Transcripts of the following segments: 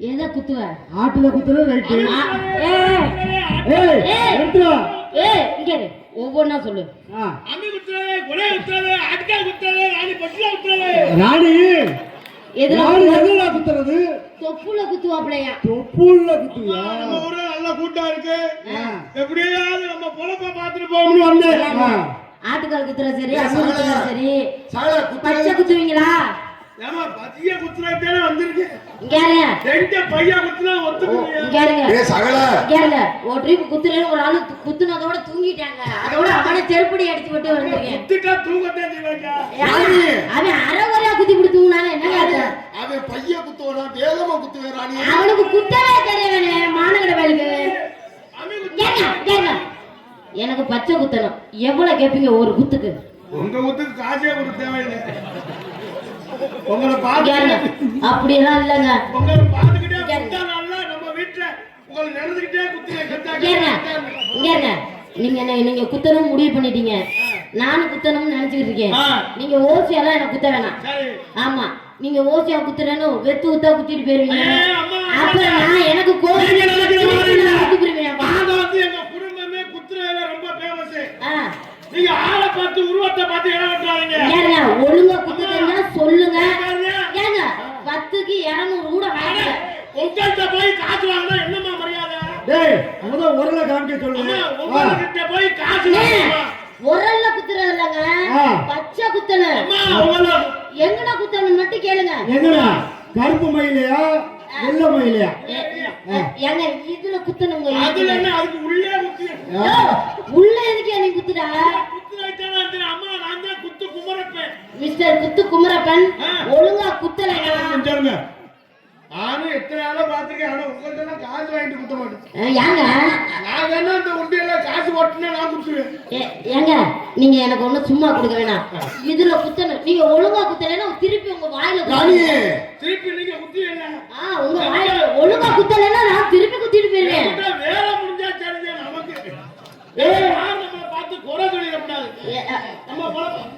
எதை குத்துவ? ஆட்டுல குத்துற ரைட். இங்க ஒவ்வொன்னா சொல்லு. அம்மி குத்துறது, கொலை குத்துறது, ஆட்கால் குத்துறது, ராணி பட்டுல குத்துறது. ராணி எதுல குத்துறது? தொப்புல குத்துவாப்லையா? தொப்புல குத்துவியா? நம்ம ஊர்ல நல்ல கூட்டம் இருக்கு. எப்படியாவது நம்ம பொழப்ப பாத்துட்டு போகணும்னு வந்தேன். ஆட்டுக்கால் குத்துற சரி, அம்மி குத்துற சரி, பச்சை குத்துவீங்களா? ஏமா பத்திய குத்துறதே வந்திருக்கு. இங்கங்க ரெண்டு பையா குத்துனா ஒத்துக்குறியா? இங்கங்க சகல இங்கங்க ஒரு ட்ரிப் குத்துறேன்னு ஒரு ஆளு குத்துனதோட தூங்கிட்டாங்க. அதோட அவனே செருப்படி அடிச்சு விட்டு வந்திருக்கேன். குத்திட்டா தூங்கத்தே செய்வாங்க. அவன் அரைவரையா குத்தி கொடுத்தூனால என்னங்க அது? அவன் பைய குத்துவனா வேகமா குத்துவேறானே. அவனுக்கு குத்தவே தெரியவனே மானகட வேலுக்கு. எனக்கு பச்சை குத்தணும். எவ்வளவு கேப்பீங்க ஒரு குத்துக்கு? உங்க குத்துக்கு காசே கொடுக்க தேவையில்லை. உங்களை பாருங்க அப்படியெல்லாம் இல்லங்க. உங்களை பாத்துக்கிட்டே குத்தா நல்லா நம்ம வீட்டுல உங்களை நடந்துக்கிட்டே குத்துங்க. நீங்க குத்தணும் முடிவு பண்ணிட்டீங்க. நானும் குத்தணும்னு நினைச்சுக்கிட்டு இருக்கேன். நீங்க ஓசியாலாம் எனக்கு குத்த வேணாம். ஆமா நீங்க ஓசியா குத்துறேன்னு வெத்து குத்தா குத்திட்டு போயிருவீங்க. அப்புறம் நான் எனக்கு கோவில் எங்க குடும்பமே குத்துறதுல ரொம்ப ஃபேமஸ். நீங்க ஆளை பார்த்து உருவத்தை பார்த்து இடம் வெட்டாதீங்க. ஏங்க ஒழுங்கா குத்துறீங்க சொல்லுங்க. ஏங்க 10க்கு 200 கூட வாங்கல. உங்கள்ட்ட போய் காசு வாங்கினா என்னமா மரியாதை? டேய் முத ஒருல காமிக்க சொல்லுங்க. உங்கள்ட்ட போய் காசு வாங்குமா? ஒரல்ல குத்துறது இல்லங்க. பச்சை குத்தணும். அம்மா உங்கள எங்கடா குத்தணும் மட்டும் கேளுங்க. எங்கடா? கருப்பு மயிலையா வெள்ளை மயிலையா? ஏங்க இதுல குத்தணுங்க. அதுல என்ன அதுக்கு உள்ளே குத்து. உள்ள எதுக்கு நீ குத்துடா? குத்துறாய்தானே அந்த அம்மா நான் தான் குத்து குமரப்பன். மிஸ்டர் குத்து குமரப்பன் ஒழுங்கா குத்தலங்க. சொல்லுங்க. நானும் எத்தனை ஆள பாத்துக்கேன். ஆனா உங்கள்ட்ட நான் காசு வாங்கிட்டு குத்த மாட்டேன். ஏங்க நான் வேணா இந்த உண்டியல்ல காசு போட்டுனா நான் குத்துவேன். ஏங்க நீங்க எனக்கு ஒண்ணு சும்மா கொடுக்க வேணாம். இதுல குத்தணும். நீங்க ஒழுங்கா குத்தலைன்னா திருப்பி உங்க வாயில திருப்பி நீங்க குத்துவீங்க. உங்க வாயில ஒழுங்கா குத்தலைன்னா நான் திருப்பி குத்திட்டு போயிருவேன். வேலை முடிஞ்சா தெரிஞ்ச நமக்கு நம்ம பார்த்து குறை சொல்லிட கூடாது. நம்ம குழப்பம்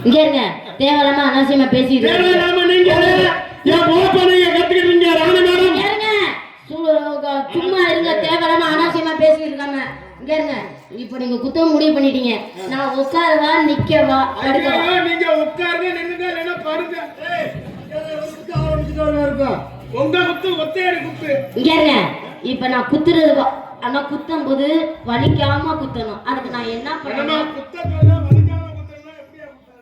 இங்க இருங்க. தேவலாம அனாவசியமா பேசிட்டு நீங்க கத்துக்கிட்டீங்க. ராணி மேடம் சும்மா இருங்க. தேவலாம அனாவசியமா பேசிட்டு இருக்காம இங்க இருங்க. இப்ப நீங்க குத்த முடிவு பண்ணிட்டீங்க. நான் உட்காரவா நிக்கவா படுக்கவா? நீங்க உட்காருங்க நின்னுங்க இல்லைன்னா படுங்க. உங்க குத்து ஒத்தையடி குத்து. இங்க இருங்க. இப்ப நான் குத்துறது ஆனா குத்தும் போது வலிக்காம குத்தணும். அதுக்கு நான் என்ன பண்ணணும்?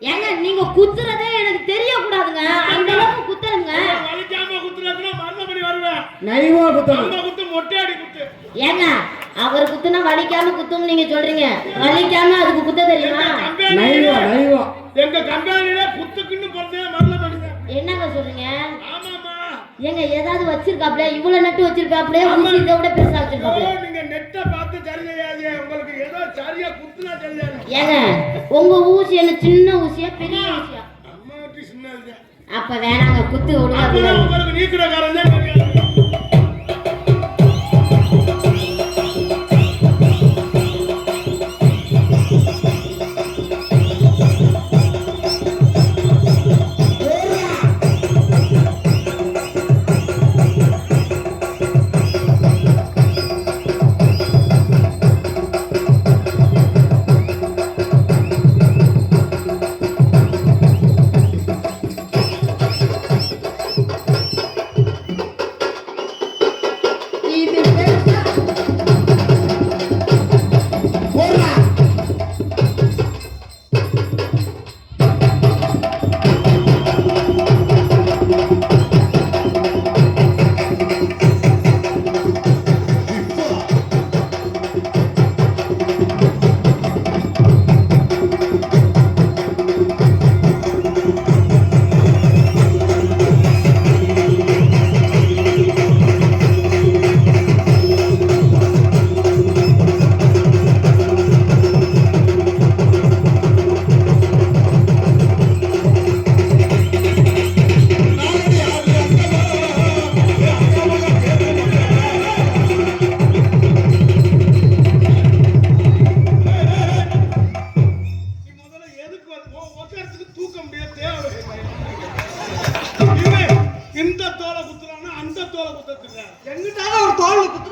ஏங்க நீங்க குத்துறதே எனக்கு தெரிய கூடாதுங்க. அந்த அளவுக்கு குத்துறங்க. வலிக்காம குத்துறதுனா மரணபடி வருவேன். நைவா குத்தணும். நம்ம குத்து மொட்டையடி குத்து. ஏங்க அவர் குத்துனா வலிக்காம குத்தும் நீங்க சொல்றீங்க. வலிக்காம அதுக்கு குத்த தெரியுமா? நைவா நைவா. எங்க கம்பெனில குத்துக்குன்னு போறதே மரணபடி. என்னங்க சொல்றீங்க? ஆமாமா. ஏங்க ஏதாவது வச்சிருக்காப்ல? இவ்வளவு நட்டு வச்சிருக்காப்ல. ஊசி இத விட பெருசா வச்சிருக்காப்ல. நீங்க நெட்ட பார்த்து சரி செய்யாதீங்க. உங்களுக்கு ஏதோ சரியா குத்துனா தெரியாது. ஏங்க உங்க ஊசி என்ன சின்ன ஊசியா பெரிய ஊசியா? அம்மா ஊசி சின்னது. அப்ப வேணாங்க குத்து விடுங்க. அப்ப உங்களுக்கு நீக்குறகாரன் தான் தெரியாது.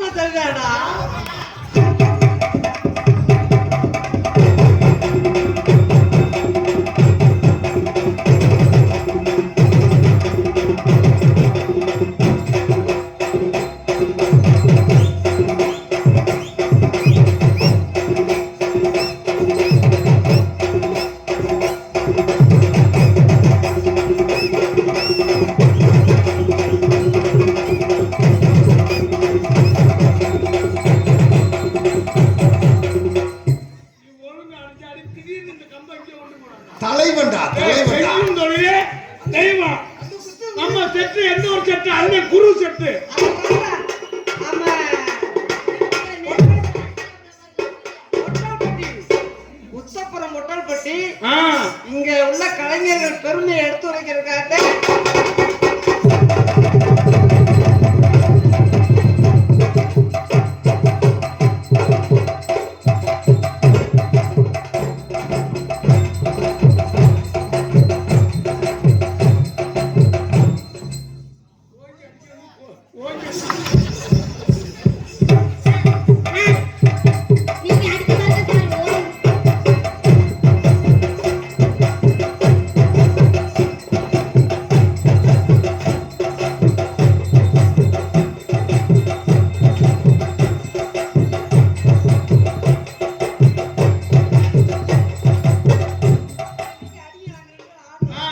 ஆமா சரிதாடா. தலைவன்டா தலைவன்டா. செய்யும் தொழிலே தெய்வம். நம்ம செட்டு எந்த ஒரு செட்டு அண்ணன் குரு செட்டு. ஆமா உத்தப்புறம் முட்டல்பட்டி இங்க உள்ள கலைஞர்கள் பெருமையை எடுத்து வைக்கிறதுக்காக நீங்க அடுத்த காலத்துல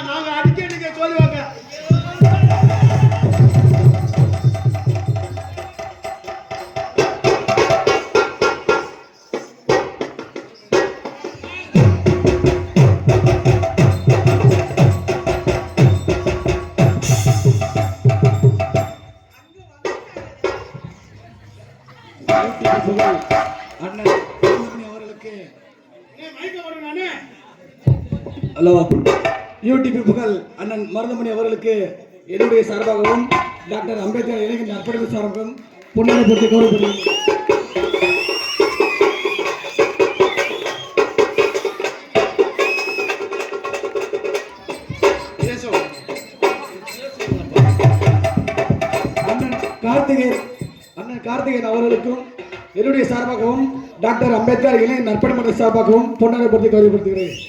நாங்க அடிக்க நீங்க சொல்லுவாங்க. அண்ணன் மருதமணி அவர்களுக்கு மைக்க போடுங்க நானே. ஹலோ யூடியூப் புகழ் அண்ணன் மருதமணி அவர்களுக்கு என்னுடைய சார்பாகவும் டாக்டர் அம்பேத்கர் இளைஞர் நற்பணிப்பு சார்பாகவும் பொன்னாடை போட்டு கௌரவப்படுகிறேன். அண்ணன் கார்த்திகேயன் அவர்களுக்கும் என்னுடைய சார்பாகவும் டாக்டர் அம்பேத்கர் இளைஞர் நற்பணிப்பு சார்பாகவும் பொன்னாடை போட்டு கௌரவப்படுத்துகிறேன்.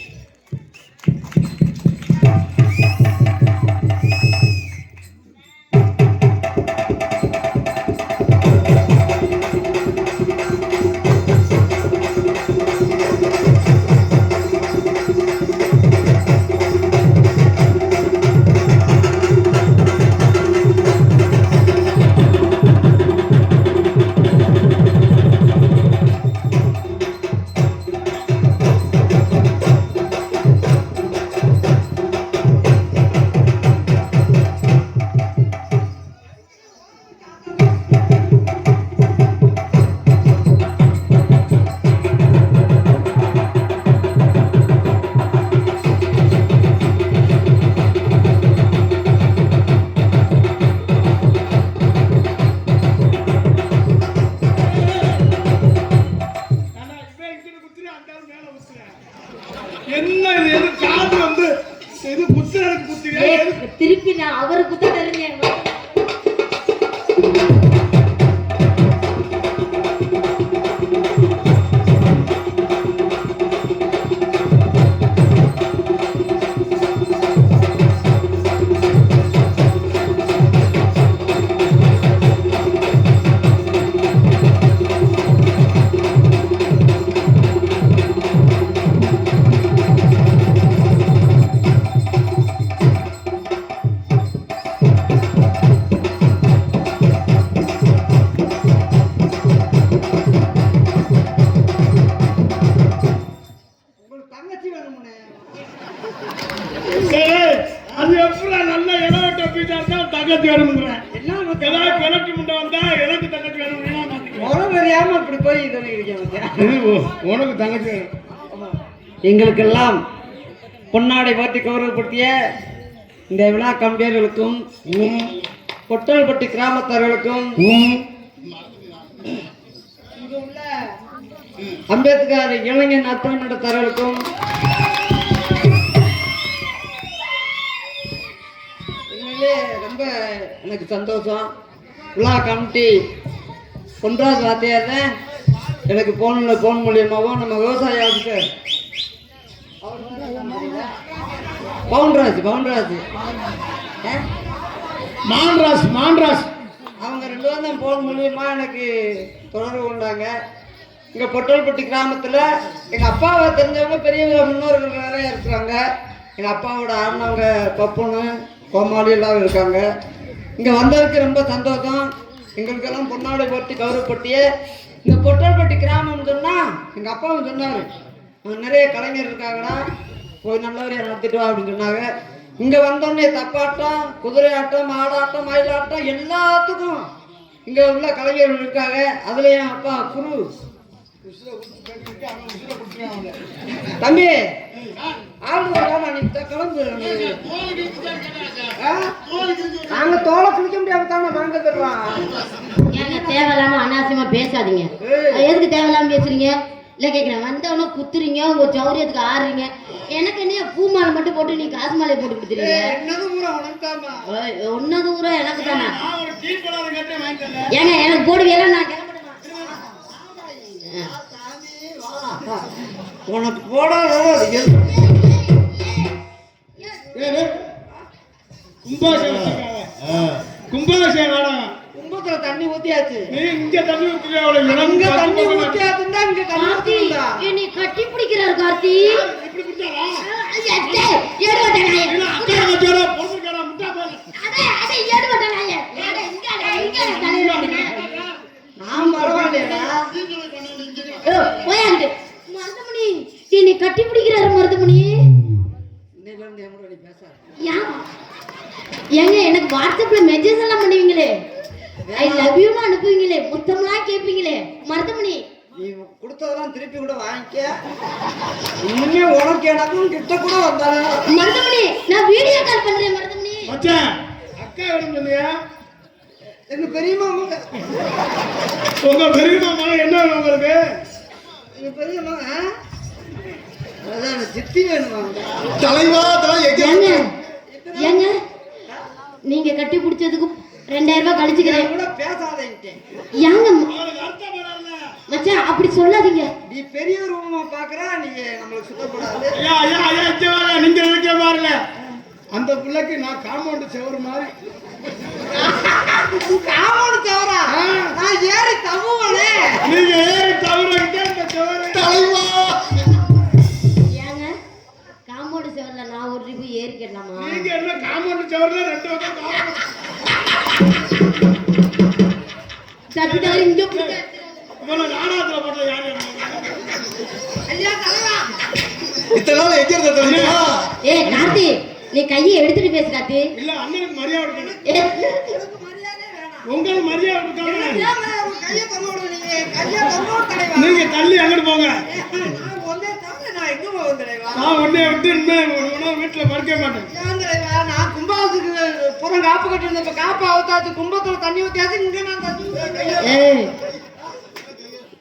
என்ன இது எது காது வந்து இது புத்தருக்கு புத்திரியா எது திருப்பி நான் அவரு குத்த தெரிஞ்சேன். அது எப்படா நல்ல இளவட்ட பீட்டா இருந்தா தங்கச்சி வேணுங்கிறேன். ஏதாவது கிழக்கு முண்டை வந்தா எனக்கு தங்கச்சி வேணும். தெரியாம இப்படி போய் இது உனக்கு தங்கச்சி வேணும். எங்களுக்கெல்லாம் பொன்னாடை போட்டி கௌரவப்படுத்திய இந்த விழா கம்பியர்களுக்கும் பொட்டல்பட்டி கிராமத்தார்களுக்கும் இங்க உள்ள அம்பேத்கர் இளைஞர் நற்பணிமன்றத்தார்களுக்கும் உண்மையிலே ரொம்ப எனக்கு சந்தோஷம். விழா கமிட்டி பொன்ராஜ் வாத்தியார் தான் எனக்கு போன் மூலியமாகவும் நம்ம விவசாய ஆஃபீஸர் பவுன்ராஜ் மான்ராஸ் அவங்க 2 பேரும் தான் போன் மூலியமா எனக்கு தொடர்பு கொண்டாங்க. இங்கே பொட்டல்பட்டி கிராமத்தில் எங்கள் அப்பாவை தெரிஞ்சவங்க பெரிய முன்னோர்கள் நிறைய இருக்கிறாங்க. எங்கள் அப்பாவோட அண்ணவங்க பப்புன்னு கோமாளி எல்லாம் இருக்காங்க. இங்கே வந்ததுக்கு ரொம்ப சந்தோஷம். எங்களுக்கெல்லாம் பொன்னாடை போட்டி கௌரவப்பட்டிய இந்த பொட்டல்பட்டி கிராமம்னு சொன்னால் எங்கள் அப்பாவும் சொன்னார், நிறைய கலைஞர் இருக்காங்கடா, போய் நல்லவரையாக நடத்திட்டு வா அப்படின்னு சொன்னாங்க. இங்கே வந்தோடனே தப்பாட்டம், குதிரை ஆட்டம், மாடாட்டம், மயிலாட்டம் எல்லாத்துக்கும் இங்கே உள்ள கலைஞர்கள் இருக்காங்க. அதுல என் அப்பா குரு தம்பி கிளம்பு. நாங்க தோலை குளிக்க முடியாம தானே வாங்க தருவான். ஏங்க தேவையில்லாம அனாவசியமா பேசாதீங்க. எதுக்கு தேவையில்லாம பேசுறீங்க? இல்ல கேக்குறேன், வந்தவன குத்துறீங்க, உங்க சௌரியத்துக்கு ஆடுறீங்க. எனக்கு என்ன பூ மாலை மட்டும் போட்டு நீ காசு மாலை போட்டு கொடுத்துறீங்க? ஒன்னது ஊரா எனக்கு தானே. ஏங்க எனக்கு போடுவீங்களா? நான் கிளம்பிடுவேன். உனக்கு போடாத கும்பாபிஷேகம் கும்பத்துல தண்ணி ஊத்தியாச்சு. இங்க தண்ணி இங்க தண்ணி ஊத்தியாச்சுன்னா இங்க தண்ணி ஊத்தியா? நீ கட்டி பிடிக்கிறாரு கார்த்தி. நான் பரவாயில்லையா? மருதமணி நீ கட்டி பிடிக்கிறாரு மருதமணி. ஏங்க எனக்கு வாட்ஸ்அப்ல மெசேஜ் எல்லாம் பண்ணுவீங்களே, ஐ லவ் யூ அனுப்புவீங்களே, முத்தம்லாம் கேட்பீங்களே மருதமணி. நீ கொடுத்ததெல்லாம் திருப்பி கூட வாங்கிக்க. இன்னுமே உனக்கு எனக்கும் கிட்ட கூட வந்தாலும் மருதமணி நான் வீடியோ கால் பண்றேன் மருதமணி. மச்சான் அக்கா வேணும் இல்லையா? எங்க பெரியம்மா உங்க பெரியம்மா என்ன வேணும் உங்களுக்கு? எங்க பெரியம்மா அதான் சித்தி வேணுமா? தலைவா ஏங்க நீங்க கட்டி பிடிச்சதுக்கு 2000 ரூபாய் கழிச்சுக்கிறேன். கூட பேசாதேன்ட்டேன். ஏங்க மச்சான் அப்படி சொல்லாதீங்க. நீ பெரிய ரூபமா பாக்குறா, நீங்க நம்மளுக்கு சுத்தப்படாது. நீங்க நினைக்க பாருங்க, அந்த பிள்ளைக்கு நான் காம்பவுண்ட் செவரு மாதிரி. காம்பவுண்ட் செவரா? நான் ஏறி தவுவனே. நீங்க ஏறி தவுறீங்க இந்த செவரு. தலைவா ஏங்க காம்பவுண்ட் செவர்ல நான் ஒரு ரிப்பு ஏறி கேட்கலாமா? நீங்க என்ன காம்பவுண்ட் செவர்ல 2 பக்கம் தப்பிட்டாரு இங்க பிடிச்ச நாடகத்துல போட்ட யாரு? ஐயா தலைவா, இத்தனை நாள் எங்க இருந்த தலைவா? ஏய் கார்த்தி நீ கையை எடுத்துட்டு பேசு கார்த்தி. இல்ல அண்ணனுக்கு மரியாதை கொடுக்கணும். எனக்கு மரியாதை வேணாம். உங்களுக்கு மரியாதை கொடுக்கணும். கையை தள்ளோட நீங்க கையை தள்ளோட தலைவா. நீங்க தள்ளி அங்கிட்டு போங்க. நான் ஒன்னே தவிர நான் எங்க போவேன் தலைவா? நான் ஒன்னே விட்டு இன்னும் வீட்டுல படுக்க மாட்டேன். ஏன் தலைவா? நான் கும்பாவத்துக்கு புறம் காப்பு கட்டிருந்தேன். இப்ப காப்பு அவுத்தாச்சு, கும்பத்துல தண்ணி ஊத்தியாச்சு, இங்க நான் தண்ணி. ஏய்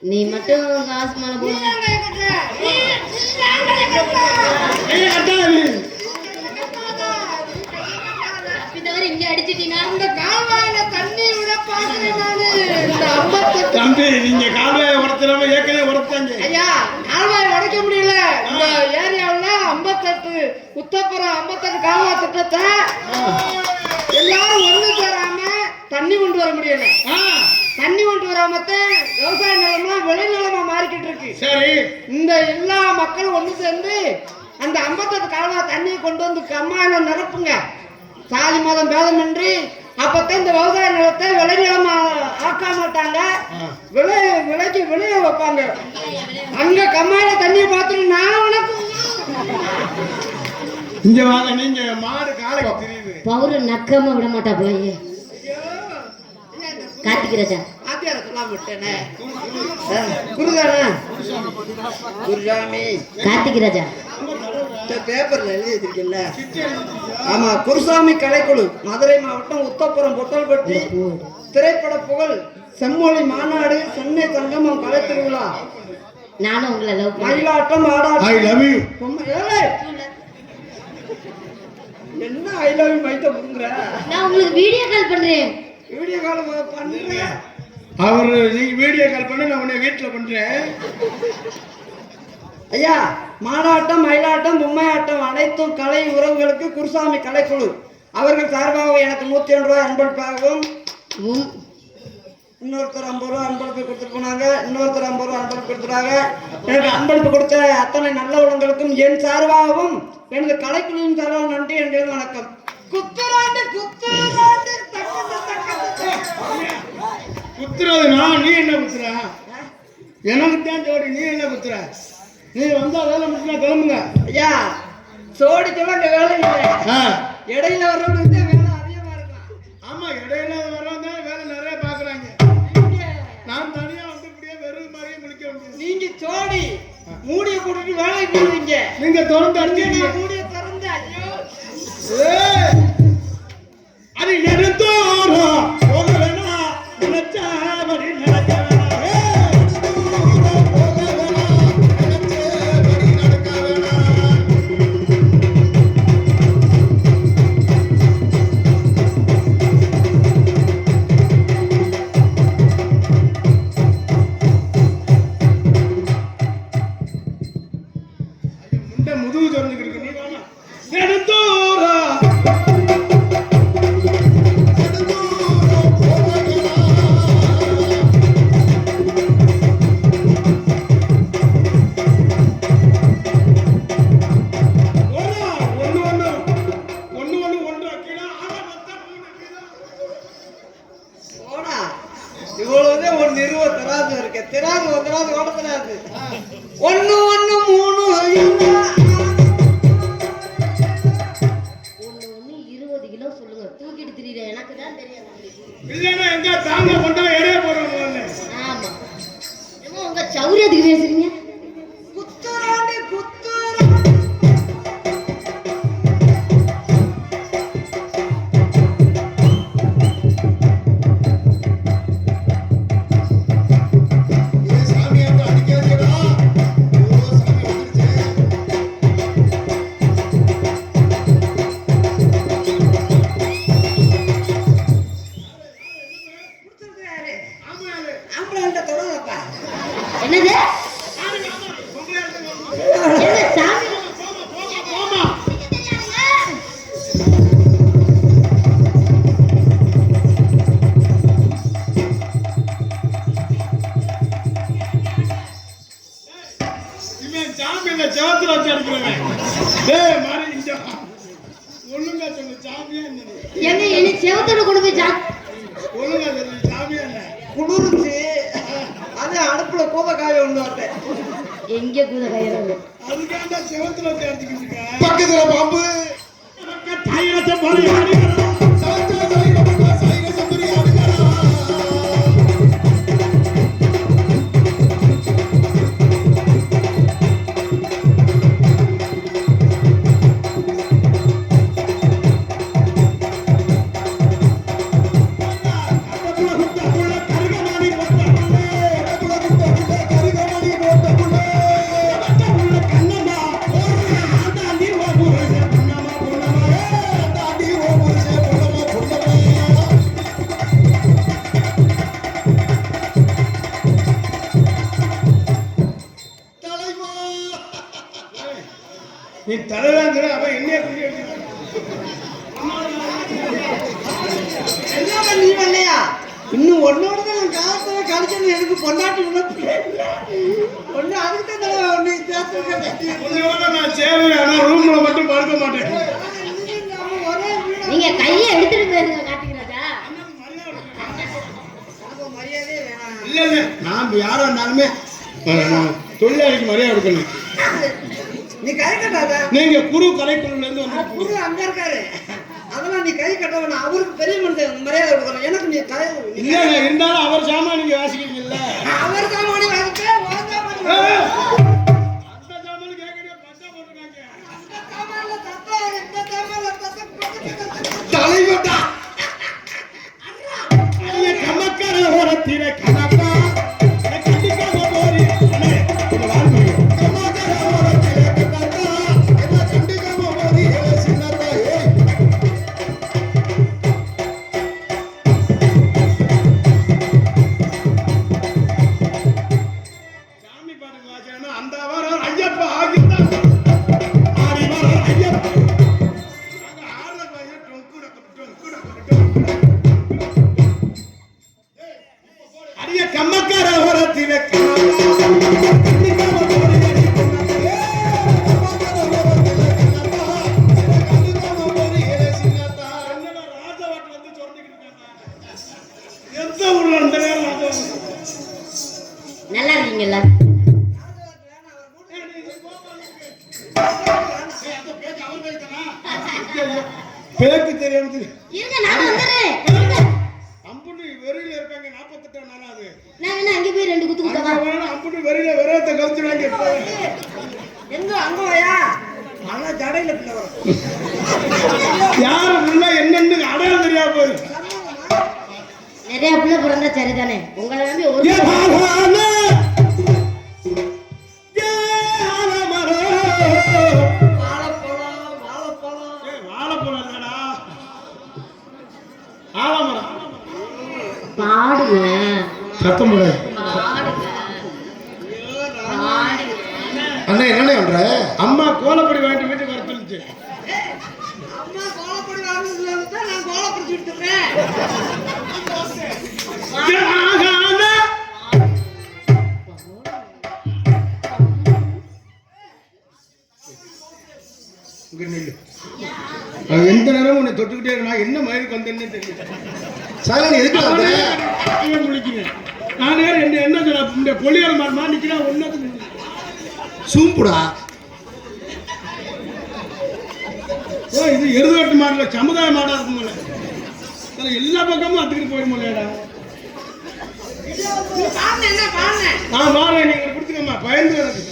நீ மட்டும் காசு மேல போ. தவிர இங்க அடிச்சிட்டீங்க. அந்த கால்வாயில தண்ணி விட பாக்குறேன் நானு. இந்த 58 தம்பி நீங்க கால்வாயை உடச்சிடாம ஏற்கனவே உடச்சாங்க. ஐயா கால்வாய் உடைக்க முடியல. இந்த ஏரியாவுல 58 உத்தப்புறம் 58 கால்வாய் திட்டத்தை எல்லாரும் ஒண்ணு சேராம தண்ணி கொண்டு வர முடியல. தண்ணி கொண்டு வராமத்த விவசாய நிலம்லாம் விளைநிலமா மாறிக்கிட்டு இருக்கு. சரி, இந்த எல்லா மக்களும் ஒண்ணு சேர்ந்து அந்த 58 கால்வாய் தண்ணியை கொண்டு வந்து கம்மாயில நிரப்புங்க. சாதி மதம் பேதமின்றி அப்பத்தான் இந்த விவசாய நிலத்தை விளைநிலமா ஆக்க மாட்டாங்க, விலைக்கு விளைய வைப்பாங்க. அங்க கம்மாயில தண்ணியை பார்த்துட்டு நான் உனக்கு இங்க வாங்க. நீங்க மாடு காலைக்கு தெரியுது பவுரு நக்காம விட மாட்டா பிள்ளைங்க. கார்த்திகராஜா ஆத்தியார சொல்ல விட்டேனே. குருதானா குருசாமி கார்த்திகராஜா பேப்பர்ல எழுதி வச்சிருக்கல. ஆமா, குருசாமி கலைக்குழு மதுரை மாவட்டம் உத்தப்புறம் பொட்டல்பட்டி திரைப்பட புகழ் செம்மொழி மாநாடு சென்னை சங்கமம் கலை திருவிழா. நானும் உங்களை லவ் பண்ணேன். மயிலாட்டம் ஆடாட்டம். I love you. என்ன ஐ லவ் யூ மைத்த புடுங்கற? நான் உங்களுக்கு வீடியோ கால் பண்றேன். வீடியோ கால் பண்றேன். அவரு நீங்க வீடியோ கால் பண்ண நான் உன்னை வீட்டுல பண்றேன். ஐயா, மாடாட்டம், மயிலாட்டம், பொம்மை ஆட்டம் அனைத்தும் கலை உறவுகளுக்கு குருசாமி கலைக்குழு அவர்கள் சார்பாக எனக்கு 101 ரூபாய் அன்பளிப்பாகவும், இன்னொருத்தர் 50 ரூபா அன்பளிப்பு கொடுத்துட்டு போனாங்க, இன்னொருத்தர் 50 ரூபா அன்பளிப்பு கொடுத்துட்டாங்க. எனக்கு அன்பளிப்பு கொடுத்த அத்தனை நல்ல உள்ளங்களுக்கும் என் சார்பாகவும் எனது கலைக்குழுவின் சார்பாகவும் நன்றி. என்று வணக்கம். குத்துறாண்டு குத்துறாண்டு குத்துறது நான், நீ என்ன குத்துற? எனக்கு தான் ஜோடி, நீ என்ன குத்துற? நீ வந்தா வேலை முடிச்சுனா கிளம்புங்க. ஐயா, சோடி சொல்ல அங்க வேலை இல்லை, இடையில வர்றவங்களுக்கு தான் வேலை அதிகமா இருக்கும். ஆமா, இடையில வர்றவங்க வேலை நிறைய பாக்குறாங்க. நான் தனியா வந்து இப்படியே வெறும் மாதிரியே முடிக்க முடியும். நீங்க சோடி மூடிய போட்டுட்டு வேலைக்கு போடுவீங்க, நீங்க திறந்து அடிச்சு மூடிய திறந்து. ஐயோ, அது எடுத்தோம் போக வேணாம், நினைச்சபடி நடக்க வேணாம். முண்டை முதுகு திறந்துக்கிட்டு இருக்கு. நீ வாமா எடுத்தோரா. இவ்வளவுதான் ஒரு நிறுவ தராது இருக்க, திராது ஒரு தராது ஓட தராது. 1 1 3 20 கிலோ சொல்லுங்க, தூக்கிட்டு திரியிற எனக்கு தான் தெரியும். இல்லைன்னா எங்க தாங்க கொண்டா எடைய போடுறோம். ஆமா, ஏமா உங்க சௌரியத்துக்கு பேசுறீங்க. குத்துறாண்டி குத்துறாண்டி. என்னது? என்ன சாமி? இவன் சாமியில சேத்துல வச்சு அடிக்கிறவன். டேய் மாறி இங்க ஒழுங்கா சொல்லு, சாமியா என்ன? எங்க என்ன செவத்தோட கொண்டு போய் ஒழுங்கா சொல்லு, சாமியா என்ன? குளிர்ச்சி, அது அடுப்புல கோபக்காய ஒண்ணு வந்தேன். எங்க கூட கையிறது? அதுக்காண்டா செவத்துல வச்சு அடிச்சுக்கிட்டு இருக்க. பக்கத்துல பாம்பு தைரத்தை போல அடிக்கிறோம். நீ தலைவாங்கிற அவன் என்னைய குடி என்ன நீ வரலையா? இன்னும் ஒன்னோட தான் காலத்துல கழிச்சு எனக்கு பொண்டாட்டி ஒண்ணு அதுக்கு தான் ஒண்ணு சேர்த்து. நான் சேருவேன், ஆனா ரூம்ல மட்டும் படுக்க மாட்டேன். ஒரே நீங்க கையை எடுத்துட்டு போயிருங்க காட்டிக்கிறாச்சா? மரியாதையே வேணாம். இல்ல இல்ல, நான் யாரா இருந்தாலுமே தொழிலாளிக்கு மரியாதை கொடுக்கணும். நீ கை கட்டாத. நீங்க குரு கலைக்குழுல இருந்து வந்து குரு அங்க இருக்காரு, அதெல்லாம் நீ கை கட்ட வேணாம். அவருக்கு பெரிய மனுஷன் மரியாதை கொடுக்கணும். எனக்கு நீ கை இல்ல இருந்தாலும் அவர் சாமான் நீங்க வாசிக்கிறீங்கல்ல, அவர் சாமானி வாங்கிட்டு அந்த சாமான் கேட்கறீங்க. பச்சை போட்டுருக்காங்க தலைவட்டா கமக்கார ஓரத்தில கணக்கா கண்டிக்காக போறீ வாழ்க்கை பேக்கு தெரியாம இருங்க நான் வந்துடுறேன். அம்புட்டு வெறியில இருக்காங்க 48 நாளாது. நான் வேணா அங்கே போய் 2 குத்து குத்தவா? அம்புட்டு வெறியில விரதத்தை கழிச்சுடாங்க. எங்க அங்க வயா ஆனா ஜடையில பிள்ளை வரும். யாரு உள்ள என்னன்னு அடையாளம் தெரியாம போகுது. நிறைய பிள்ளை பிறந்தா சரிதானே? உங்களை நம்பி ஒரு வாழைப்பழம் இல்லடா, ஆலமரம். பாடுங்க சத்தம் போட பாடுங்க. அண்ணா என்னண்ணே பண்ற? அம்மா கோலப்படி வாங்கிட்டு வீட்டுக்கு வர சொல்லிச்சு. அம்மா கோலப்படி வாங்குறதுல தான் நான் கோலப்படி சுட்டுறேன். எந்த நேரம் உன்னை தொட்டுக்கிட்டே இருக்கா, என்ன மயிலுக்கு வந்தேன்னு தெரியல. சாயலன் எதுக்கு வந்த? முடிக்கிறேன் நானே என்ன சொல்ல, இந்த பொலியால் மாறமா நிக்கிறேன். ஒன்னது சூம்புடா. இது எருதுகாட்டு மாடல சமுதாய மாடா இருக்கும்ல, எல்லா பக்கமும் அத்துக்கிட்டு போயிடுமோடா. நான் வாரேன், நீங்க கொடுத்துக்கம்மா, பயந்து எனக்கு.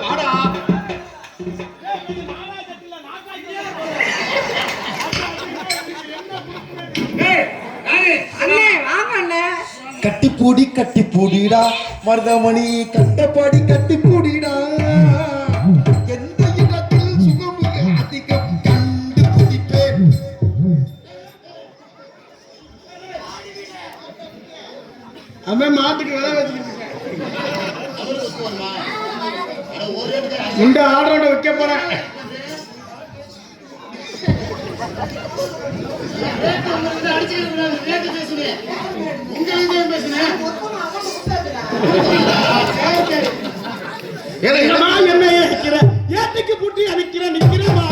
வாடா. கட்டி பூடிடா மருதமணி, கட்டப்பாடி கட்டி பூடிடா. எந்த இடத்தில் சுகம் அதிகம் கண்டு குடிப்பேன். அவன் மாட்டுக்கு விலை வச்சுக்கிட்டு இந்த ஆர்டரோட வைக்க போறேன். என்ன ஏற்கிற ஏட்டுக்கு பூட்டி அடிக்கிற நிக்கிறமா.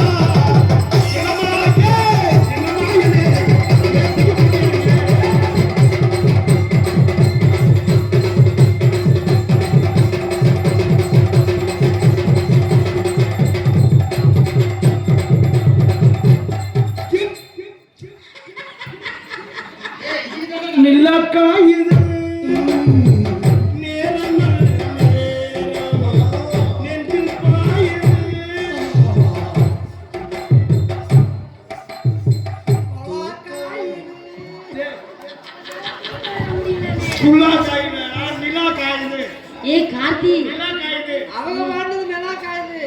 அவங்க வாண்டது நல்லா காயுது.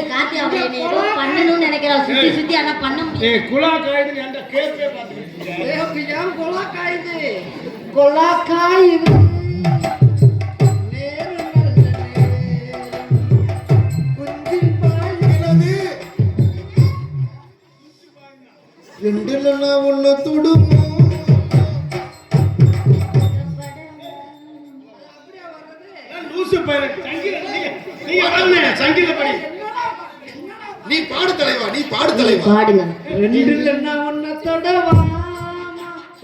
கார்த்தி அவங்க ஏதோ பண்ணணும்னு நினைக்கிறா, சுத்தி சுத்தி ஆனா பண்ண முடியாது. குலா காயுது என்ற கேப்பே பாத்துக்கிட்டு கொலா காயுது, கொலா காயுது. ரெண்டுல ஒண்ணு துடுமோ. நீ பாடு தலைவா, நீ பாடு தலைவா. பாடுங்க. ரெண்டுல ஒன்னத்தோட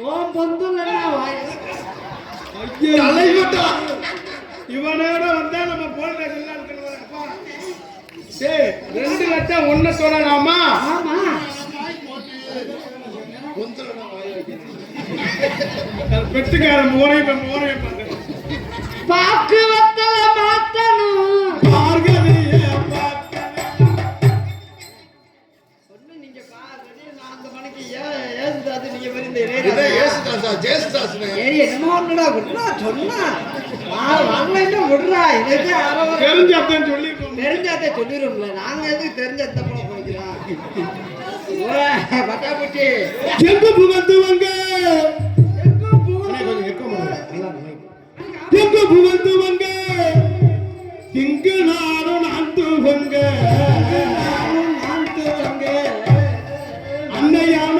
ஓம் பொந்துல தலைவட்டா. இவனோட வந்தா நம்ம போலீஸ் எல்லாம் இருக்கிறப்பா. சரி 2 லட்சம் ஒன்ன சொல்லலாமா? ஆமா. பெட்டுக்கார மோரை மோரை பாக்கு வத்தல மாத்தணும். பார்கவியே ஒண்ணு நீங்க பாருங்க, நான் அந்த மணிக்கு ஏசுதாது நீங்க வருந்தீங்க. இதே ஏசுதாசா, ஜேசுதாஸ்னே. ஏய் என்னமோ ஒண்ணுடா விடுறா சொன்னா. வாங்கலைன்னா விடுறா. இதுக்கு தெரிஞ்சாதான் சொல்லிருக்கோம். தெரிஞ்சாதே சொல்லிடும்ல. நாங்க எதுக்கு தெரிஞ்சத போல போய்க்கிறோம். பட்டாபுட்டி எங்க புகழ்ந்துவங்க, எங்க புகழ்ந்துவங்க, இங்கு நானும் நான்துவங்க, அன்னையாம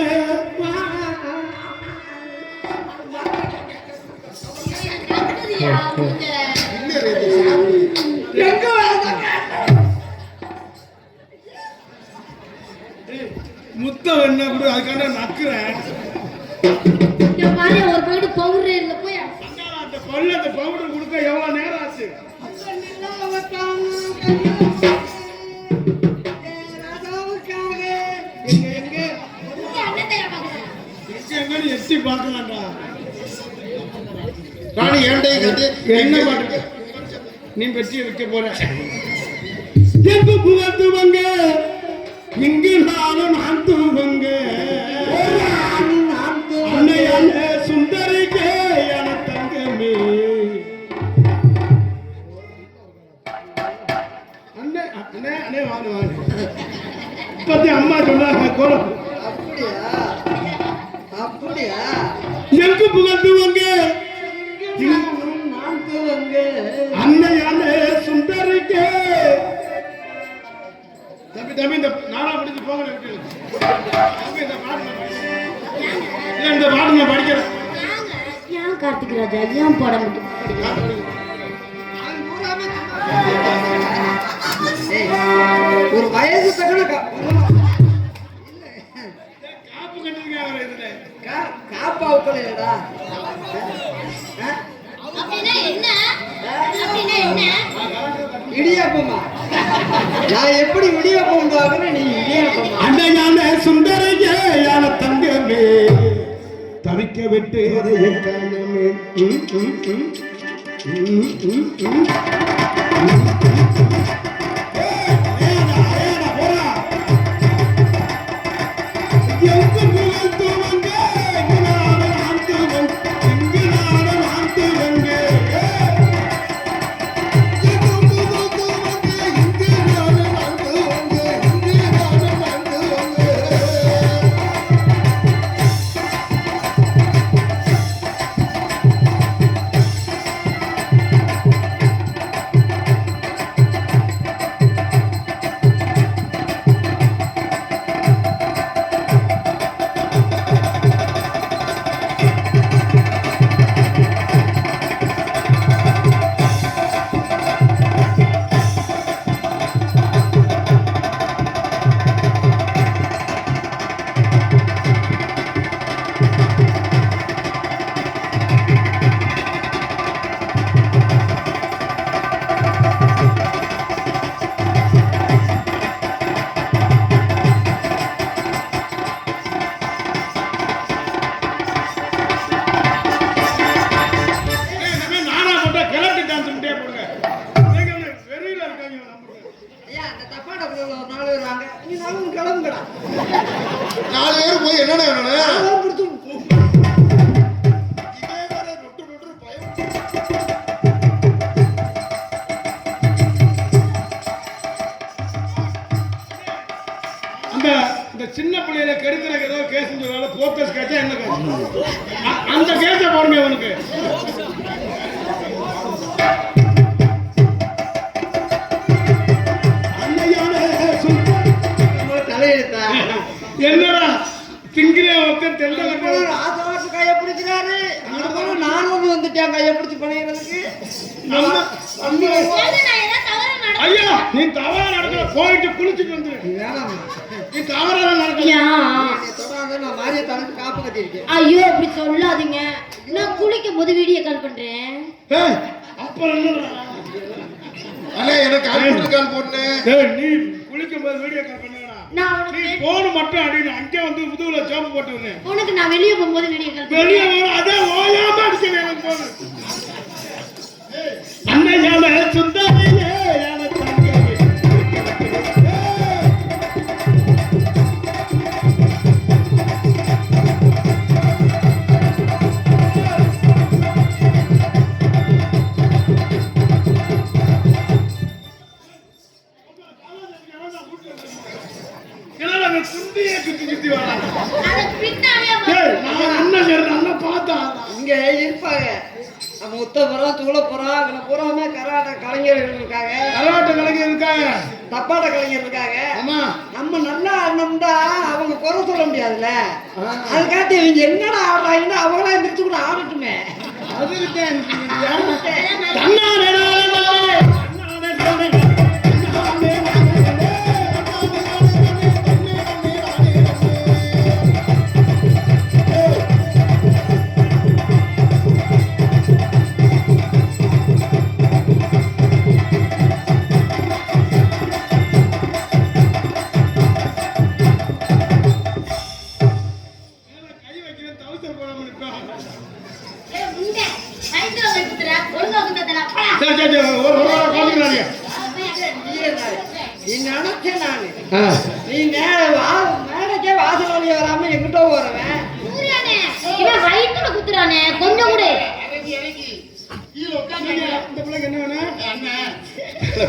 முத்தம் என்ன கூட அதுக்கான நக்குறேன். இங்க பாரு ஒரு பாக்கெட் பவுடர் இல்ல போய் அந்த பல்ல அந்த பவுடர் கொடுக்க எவ்வளவு நேரம் ஆச்சு? எங்கன்னு எட்டி பார்க்கலாம்டா. ராணி ஏண்டை கட்டி என்ன பாட்டு நீ பெட்டியை வைக்க போற? எங்கு புகழ்த்துவங்க இங்கு நானும் நான் தூவங்க அன்னையான சுந்தரிக்கே என தங்கமே. அண்ணே அண்ணே அண்ணே வாங்க வாங்க. இப்பத்தி அம்மா சொன்னாங்க கோலம். அப்படியா? எங்கு புகழ்த்துவங்க நான் தூவங்க அன்னையான சுந்தரிக்கே. தம்பி தம்பி இந்த நாடா முடிஞ்சு போக விட்டு தம்பி இந்த பாட்டு இல்ல இந்த பாட்டு நான் படிக்கிறேன். ஏன் கார்த்திக் ராஜா ஏன் போட முடியும்? ஒரு வயசு தகன காப்பு கட்டுறதுக்கு அவர் இதுல காப்பா உக்கலையடா. அப்படினா என்ன? அப்படினா என்ன? இடியாப்பமா? நான் எப்படி இடியாப்பம் உண்டாக்குறேன், நீ இடியாப்பமா? அன்னையான சுந்தரையே யான தங்கமே தவிக்க விட்டு என் காணமே. ஐயா, அந்த தப்பான ஒரு 4 பேர் வாங்க. நீ 4 பேர் கிளம்புங்கடா. 4 பேர் போய் என்னடா வேணும்? அதெல்லாம் கொடுத்து இதே வேற நொட்டு நொட்டு பயம். அந்த சின்ன பிள்ளையில கெடுக்கிறதுக்கு ஏதோ கேஸ் சொல்றாங்க. போக்கஸ் கேட்டா என்ன கேஸ்? அந்த கேஸ போடுங்க அவனுக்கு. தலையெழுத்தா என்னடா திங்கிலே ஒருத்த தெல்ல ஆசாசு கையை பிடிக்கிறாரு. அங்க போனா நானும் வந்துட்டேன் கையை பிடிச்சி பண்ணிக்கிறதுக்கு. நம்ம ஏங்க நான் ஏதோ தவறு நடந்து ஐயா நீ தவறா நடக்கல. போயிட்டு குளிச்சுட்டு வந்து வேணாம், நீ தவறா நடக்கல. நீ தொடாத. நான் மாறிய தலைக்கு காப்பு கட்டியிருக்கேன். ஐயோ அப்படி சொல்லாதீங்க. நான் குளிக்கும் போது வீடியோ கால் பண்றேன். ஏய் அப்புறம் என்னடா? அண்ணே எனக்கு கம்ப்யூட்டர் கால் போடுனே. ஏய் நீ குளிக்கும் போது வீடியோ கால் பண்ணடா. நான் நீ உனக்கு போன் மட்டும் அடின்னு அங்கே வந்து முதுகுல சோப்பு போட்டு வந்தேன். உனக்கு நான் வெளியே போகும்போது வீடியோ கால் வெளியே வர அதே ஓயாம அடிச்சேன் எனக்கு போன். அன்னையான சுந்தரியே யான தங்கமே. என்னடா நீ குந்தியே சுத்தி வரான்? அது பின்னாடியே ஏய் நான் என்ன செய்றேன் நல்லா பார்த்தா. இங்க இருப்பாங்க. நம்ம உத்தபுரம் தூளப்புறம் இதுல பூராமே கராட்ட கலைஞர்கள் இருக்காங்க, கராட்ட கலைஞர் இருக்காங்க, தப்பாட்ட கலைஞர் இருக்காங்க. ஆமா நம்ம நல்லா ஆடணும்னா அவங்க குறை சொல்ல முடியாதுல்ல. அதுக்காட்டி இவங்க என்னடா ஆடுறாங்கன்னா அவங்களா எந்திரிச்சு கூட ஆடட்டுமே. அதுக்கிட்ட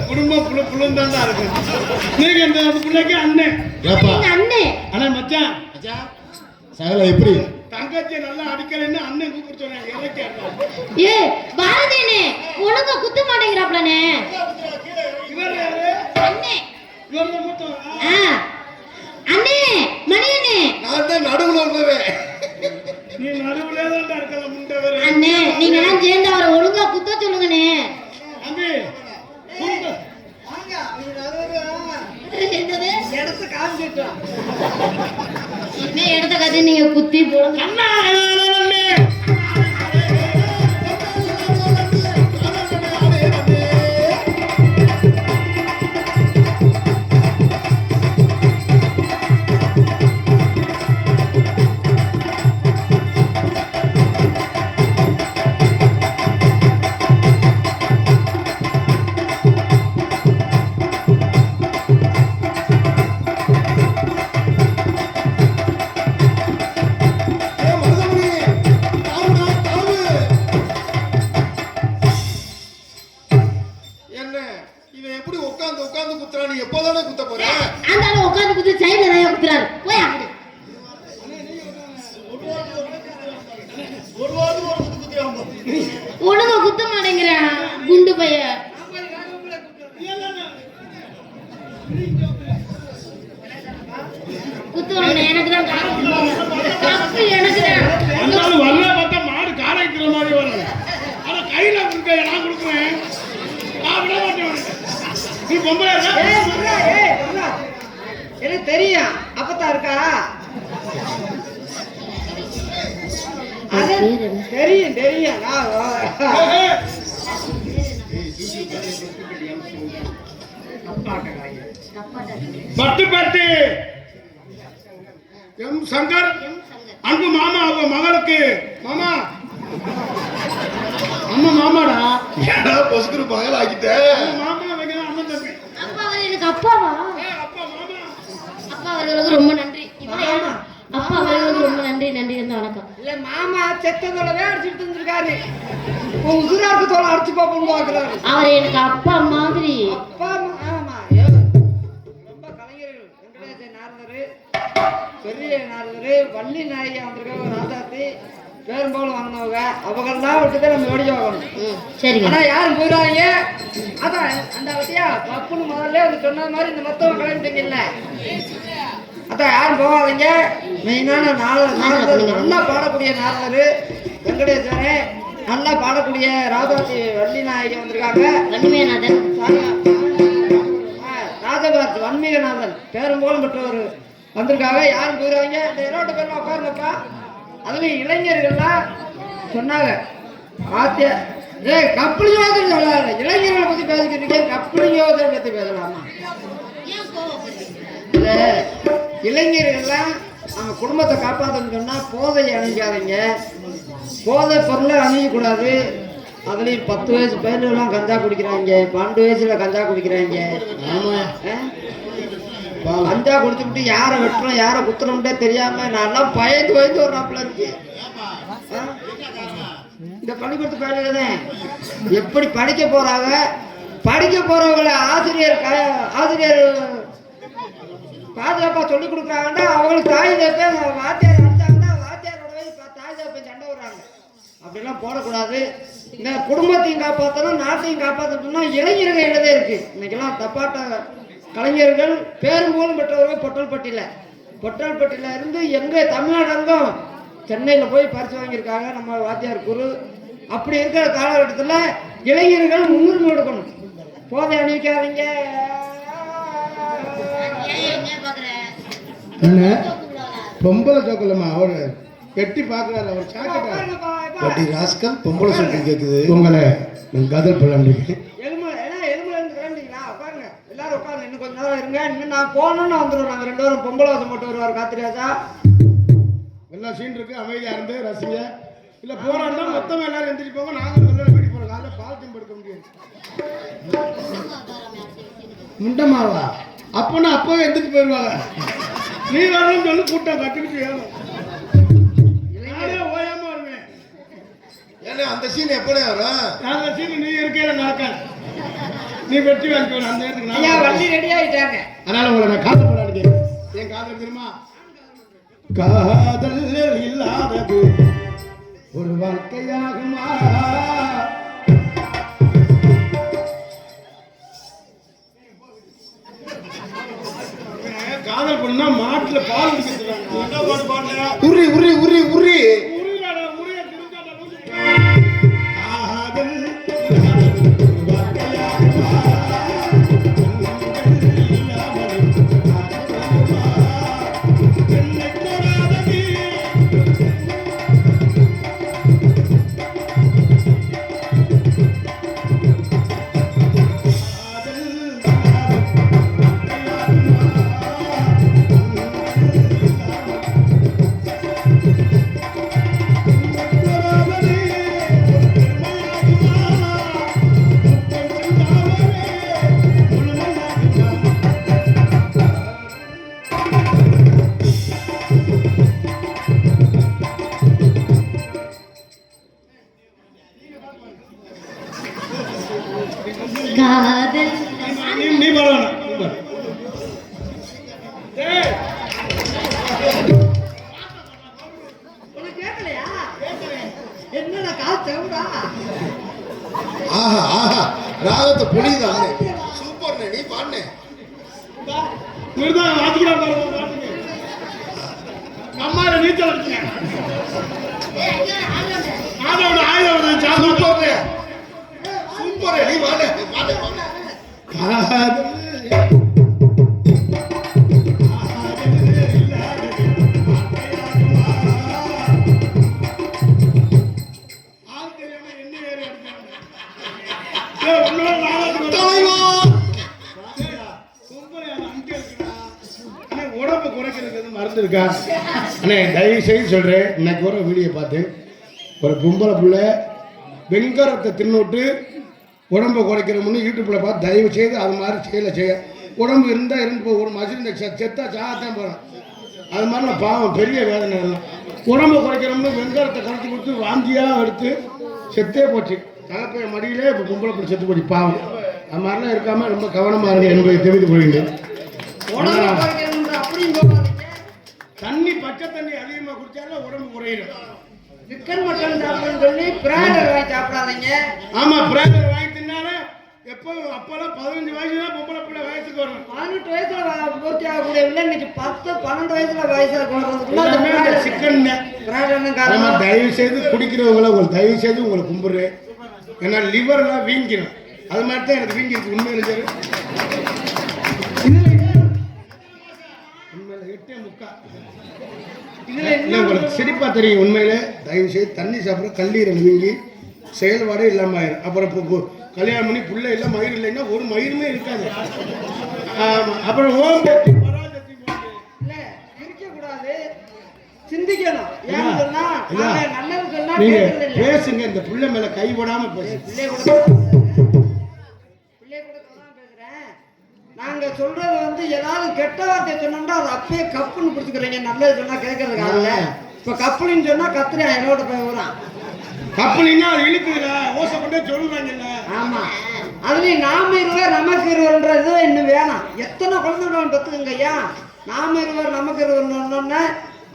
குடும்பம் புழுந்தாண்டா இருக்கு. நீங்க இந்த பிள்ளைக்கு அண்ணன். ஏப்பா எங்க அண்ணே ஆனா மச்சான் சகல எப்படி தங்கச்சி நல்லா அடிக்கலைன்னு அண்ணன் கூப்பிட்டு சொன்னேன். இறக்கி ஏ பாரதினே ஒழுங்கா குத்த மாட்டேங்கிறாப்லனே இவர் யாரு? அண்ணே இவர் தான் மூத்தவரா? அண்ணே மணி அண்ணே நான் தான் நடுவுல உள்ளவே நீ நடுவுலே தான் இருக்கல முண்டவர். அண்ணே நீங்க எல்லாம் சேர்ந்து அவரை ஒழுங்கா குத்த சொல்லுங்கண்ணே தம்பி கூப்பிட்டு. வாங்க, இவரு நடுவுல என்னது இடத்த காமிச்சிட்டோம். என்ன இடத்த கட்டி நீங்க குத்தி போடுங்க அண்ணா அண்ணே. என்ன இவன் எப்படி உட்கார்ந்து உட்கார்ந்து குத்துறா? நீ எப்போதானே குத்த போற? அந்த ஆளு உட்காந்து குத்து சைடுல தான் குத்துறாரு போய் அங்கிட்டு ஒழுங்கா குத்த மாட்டேங்கிறான் குண்டு பையன் குத்துவாங்க எனக்கு தான் கப்பு எனக்கு தான் அந்தாலும் வரல பார்த்தா மாடு காரை வைக்கிற மாதிரி வரும். ஆனா கையில கொடுக்க நான் கொடுக்குறேன். நான் விட மாட்டேன் உனக்கு. நீ பொம்பளை இருக்கா? ஏய், முருகா, ஏய், முருகா. எனக்கு தெரியும் அப்பத்தான் இருக்கா அது தெரியும் தெரியும் ஏய், பட்டுப்பட்டி எம் சங்கர் அன்பு மாமா அவங்க மகளுக்கு மாமா அம்மா மாமாடா. ஏடா பொசுக்குரு பகல் ஆக்கிட்ட? அவங்க மாமா வைக்கிற அண்ணன் தம்பி. அப்பா அவர் எனக்கு அப்பாவா அப்பா மாமா. அப்பா அவர்களுக்கு ரொம்ப நன்றி இவரு ஏமா? அப்பா அவர்களுக்கு ரொம்ப நன்றி நன்றி இந்த வணக்கம் இல்ல மாமா செத்ததோடவே அடிச்சுட்டு இருந்திருக்காரு. உன் உசுராக்கு தோலை அடிச்சு பார்ப்போம்னு பாக்குறாரு. அவர் எனக்கு அப்பா மாதிரி அப்பா ஆமா ஐயோ. ரொம்ப கலைஞர்கள் வெங்கடேச நாரதரு, பெரிய நாரதரு, வள்ளி நாயகி வந்திருக்காங்க, ராதாத்தி பேரும்போல வாங்கினவங்க அவங்கெல்லாம் விட்டுதான் நம்ம ஓடி வாங்கணும். சரிங்க ஆனா யாரும் போயிடாதீங்க. அதான் அந்த வட்டியா பப்புன்னு முதல்ல வந்து சொன்ன மாதிரி இந்த மொத்தம் கிளம்பிட்டீங்கல்ல, அதான் யாரும் போகாதீங்க. மெயினான நாரதர் நல்லா பாடக்கூடிய நாரதர் வெங்கடேஸ்வரே, நல்லா பாடக்கூடிய ராதாத்தி வள்ளி நாயகி வந்திருக்காங்க. வன்மையநாதன் ராஜபாத் வன்மீகநாதன் பேரும்போலும் பெற்றவர் வந்திருக்காங்க. யாரும் போயிடாதீங்க. இந்த இரண்டு பேர்லாம் உட்காருங்கப்பா. அதுலயும் இளைஞர்கள்லாம் சொன்னாங்க வாத்தியா கப்பலி யோதனை சொல்லாத இளைஞர்களை பத்தி பேசிக்கிட்டு கப்பலி யோதனை பத்தி பேசலாமா? இல்ல இளைஞர்கள்லாம் நம்ம குடும்பத்தை காப்பாற்றணும்னு சொன்னா போதையை அணிஞ்சாதீங்க, போதை பொருளை அணியக்கூடாது. அதுலயும் 10 வயசு பையன்லாம் கஞ்சா குடிக்கிறாங்க, 12 வயசுல கஞ்சா குடிக்கிறாங்க. கஞ்சா குடிச்சுட்டு யாரை வெட்டுறோம் யாரை குத்துறோம்ட்டே தெரியாம நான்லாம் பயந்து பயந்து ஒரு நாப்பில் இருக்கு. இந்த பள்ளிக்கூடத்து பையனுக்கு எப்படி படிக்க போறாங்க, படிக்க போறவங்களை ஆசிரியர் பாதுகாப்பா சொல்லி கொடுக்குறாங்கன்னா அவங்களுக்கு தாய் தப்ப வாத்தியார் அடிச்சாங்கன்னா வாத்தியாரோட தாய் தப்ப சண்டை வர்றாங்க. அப்படிலாம் போடக்கூடாது. இந்த குடும்பத்தையும் காப்பாற்றணும் நாட்டையும் காப்பாற்றணும்னா இளைஞர்கள் எழுதே இருக்கு. இன்னைக்கெல்லாம் தப்பாட்ட கலைஞர்கள் பேரும்போலும் பெற்றவர்கள் பொட்டல்பட்டியில இருந்து எங்க தமிழ்நாடு அங்கும் சென்னையில போய் பரிசு வாங்கியிருக்காங்க நம்ம வாத்தியார் குரு. அப்படி இருக்கிற காலகட்டத்தில் இளைஞர்கள் முன்னுரிமை எடுக்கணும். போதை அணிவிக்காதீங்க. பொம்பளை சோக்கலம்மா அவரு கெட்டி பாக்குறாரு. அவர் சாக்கெட்டி ராஸ்கல் பொம்பளை சொல்லி கேக்குது. உங்களை கதல் பிள்ளைங்க எல்லாரும் உட்காந்து இன்னும் கொஞ்ச நேரம் இருங்க. இன்னும் நான் போகணும்னு வந்துடுவோம். நாங்கள் 2 பேரும் பொம்பளை வாசம் போட்டு வருவார் காத்திரியாசா. எல்லாம் சீன் இருக்கு. அமைதியா இருந்து ரசிங்க. இல்ல போறான்னா மொத்தமா எல்லாரும் எந்திரிச்சு போங்க. நாங்க வெளில வீடி போறோம். காலைல பால் தீம்பு எடுக்க முடியாது. முண்டமாவா அப்பனா அப்பவே எந்திரிச்சு போயிருவாங்க. நீ வரணும்னு சொல்லி கூட்டம் கட்டிக்கிட்டு ஏறும். ஓயாம வருவேன். ஏன்னா அந்த சீன் எப்படியா வரும்? அந்த சீன் நீ இருக்கே நாக்க நீ வெற்றி வாங்கிக்கணும் அந்த இடத்துக்கு ஐயா நான் வண்டி ரெடி ஆயிட்டாங்க. அதனால உங்களை நான் காதல் பண்ணான்னு கேட்கிறேன். என் காதல் தெரியுமா? காதல் இல்லாதது ஒரு வாழ்க்கையாகுமா? காதல் பண்ணா மாட்டுல பால் குடிக்கிறாங்க. உரி உரி உரி உரி காதல் நீ பரவாயில்ல உனக்கு கேட்கலையா? என்னடா காசு தேவைடா? ஆஹா ஆஹா ராகத்தை புரியுதா? சூப்பர்ண்ணே, நீ பாடுனே. நீதான் வாசிக்கிறா அம்மாவை நீச்சல் அடிச்சேன். ஆதோட ஆயுதம் சூப்பர்ண்ணே சூப்பர், நீ பாடு பாடு பாடு. உடம்பு குறைக்கிறது மருந்து இருக்கா? அண்ணே தயவு செய்து சொல்றேன், இன்னைக்கு ஒரு வீடியோ பார்த்து ஒரு பொம்பளை பிள்ளை வெங்கரத்தை தின்னுட்டு உடம்பை குறைக்கிறோம்னு யூடியூப்ல பார்த்து தயவு செய்து அது மாதிரி செய்ய உடம்பு இருந்தால் இருந்து போ. ஒரு மசிந்த செத்தா சாகத்தான் போகிறேன். அது மாதிரி நான் பாவம் பெரிய வேதனை எல்லாம். உடம்பை குறைக்கிறோம்னு வெங்கரத்தை குறைச்சி கொடுத்து வாந்தியாக எடுத்து செத்தே போச்சு. தலைப்பைய மடியிலே இப்போ பொம்பளை பிள்ளை செத்து போச்சு பாவம். அது மாதிரிலாம் இருக்காம ரொம்ப கவனமாக இருங்க என்பதை தெரிவித்துக் கொள்கிறேன். உடம்பு குறைக்கணும்ன்ற அப்படின்னு சொல்லாதீங்க. தண்ணி பச்சை தண்ணி அதிகமாக குடிச்சாலும் உடம்பு குறையிடும். சிக்கன் மட்டன் சாப்பிடணும்னு சொல்லி பிராய்லர் வாங்கி சாப்பிடாதீங்க. ஆமா, பிராய்லர் வாங்கி தின்னாலும் எப்போ அப்பெல்லாம் 15 வயசு தான் பொம்பளை பிள்ளை வயசுக்கு வரும். 18 வயசுல பூர்த்தி ஆகக்கூடிய இல்லை, இன்னைக்கு 10-12 வயசுல வயசா சிக்கன் காரணம். தயவு செய்து குடிக்கிறவங்கள தயவு செய்து உங்களை கும்பிடுறேன். ஏன்னா லிவர்லாம் வீங்கிடும். அது மாதிரி தான் எனக்கு வீங்கிருக்கு. உண்மையில சரி, உண்மையில 8.75. இல்லை உங்களுக்கு சிரிப்பா தெரியும். உண்மையில தயவு செய்து தண்ணி சாப்பிட்ற கல்லீரல் வீங்கி செயல்பாடே இல்லாம ஆயிரும். அப்புறம் இப்போ கல்யாணம் பண்ணி பிள்ளை எல்லாம் மயிர் இல்லைன்னா ஒரு மயிருமே இருக்காது. அப்புறம் ஓம் பக்தி பராசக்தி இல்ல இருக்க கூடாது, சிந்திக்கணும். ஏன்னு சொன்னா நல்லது சொன்னா நீங்க கேட்கறது இல்ல. பேசுங்க, இந்த பிள்ளை மேல கை போடாம பேசுங்க. பிள்ளை கூட தான் பேசுறேன். நாங்க சொல்றது வந்து ஏதாவது கெட்ட வார்த்தை சொன்னோம்னா அது அப்பயே கப்புன்னு பிடிச்சிக்கிறீங்க. நல்லது சொன்னா கேட்கறதுக்கு ஆகல. இப்ப கப்புலின்னு சொன்னா கத்திரி என்னோட போய் வரான். கப்பலின்னா அது இழுக்குதுல ஓசை கொண்டே சொல்லுவாங்கல்ல. ஆமா, அதுலயும் நாம இருவர் நமக்கு இருவர்ன்றது இன்னும் வேணாம். எத்தனை குழந்தைங்க பெற்றுக்குங்க ஐயா. நாம இருவர் நமக்கு இருவர்னு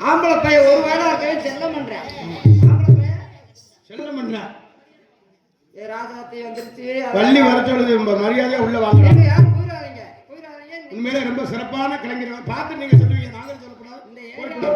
ஆம்பளை பையன் ஒரு வேலை இருக்கவே செல்லம் பண்றேன். ஆம்பளை பையன் செல்லம் பண்றேன். ராஜாத்தி வந்துருச்சு, பள்ளி வர சொல்லுது, மரியாதையா உள்ள வாங்க. யாரும் போயிடாதீங்க போயிடாதீங்க. உண்மையிலே ரொம்ப சிறப்பான கலைஞர். பார்த்து நீங்க சொல்லுவீங்க, நாங்களும் சொல்லக்கூடாது. இந்த ஏரியா